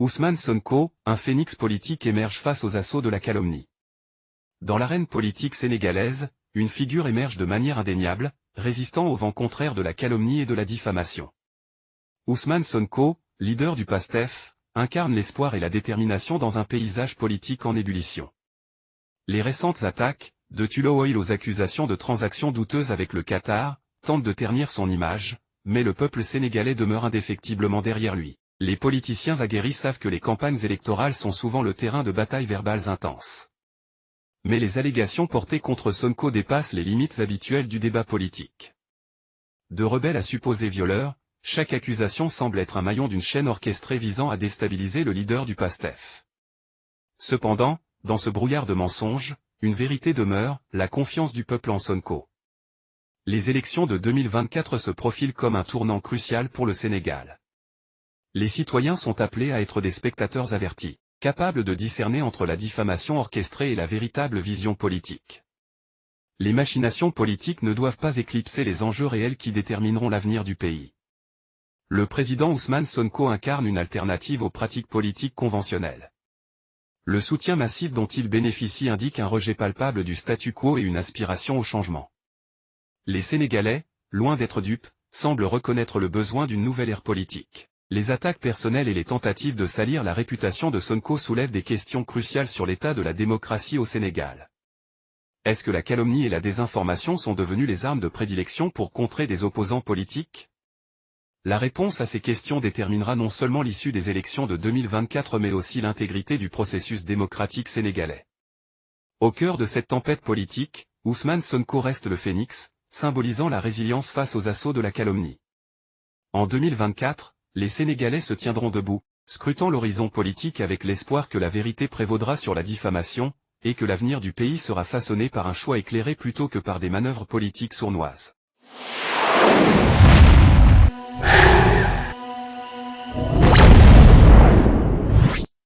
Ousmane Sonko, un phénix politique émerge face aux assauts de la calomnie. Dans l'arène politique sénégalaise, une figure émerge de manière indéniable, résistant au vent contraire de la calomnie et de la diffamation. Ousmane Sonko, leader du PASTEF, incarne l'espoir et la détermination dans un paysage politique en ébullition. Les récentes attaques, de Tullow Oil aux accusations de transactions douteuses avec le Qatar, tentent de ternir son image, mais le peuple sénégalais demeure indéfectiblement derrière lui. Les politiciens aguerris savent que les campagnes électorales sont souvent le terrain de batailles verbales intenses. Mais les allégations portées contre Sonko dépassent les limites habituelles du débat politique. De rebelle à supposé violeur, chaque accusation semble être un maillon d'une chaîne orchestrée visant à déstabiliser le leader du PASTEF. Cependant, dans ce brouillard de mensonges, une vérité demeure, la confiance du peuple en Sonko. Les élections de 2024 se profilent comme un tournant crucial pour le Sénégal. Les citoyens sont appelés à être des spectateurs avertis, capables de discerner entre la diffamation orchestrée et la véritable vision politique. Les machinations politiques ne doivent pas éclipser les enjeux réels qui détermineront l'avenir du pays. Le président Ousmane Sonko incarne une alternative aux pratiques politiques conventionnelles. Le soutien massif dont il bénéficie indique un rejet palpable du statu quo et une aspiration au changement. Les Sénégalais, loin d'être dupes, semblent reconnaître le besoin d'une nouvelle ère politique. Les attaques personnelles et les tentatives de salir la réputation de Sonko soulèvent des questions cruciales sur l'état de la démocratie au Sénégal. Est-ce que la calomnie et la désinformation sont devenues les armes de prédilection pour contrer des opposants politiques? La réponse à ces questions déterminera non seulement l'issue des élections de 2024 mais aussi l'intégrité du processus démocratique sénégalais. Au cœur de cette tempête politique, Ousmane Sonko reste le phénix, symbolisant la résilience face aux assauts de la calomnie. En 2024, les Sénégalais se tiendront debout, scrutant l'horizon politique avec l'espoir que la vérité prévaudra sur la diffamation, et que l'avenir du pays sera façonné par un choix éclairé plutôt que par des manœuvres politiques sournoises.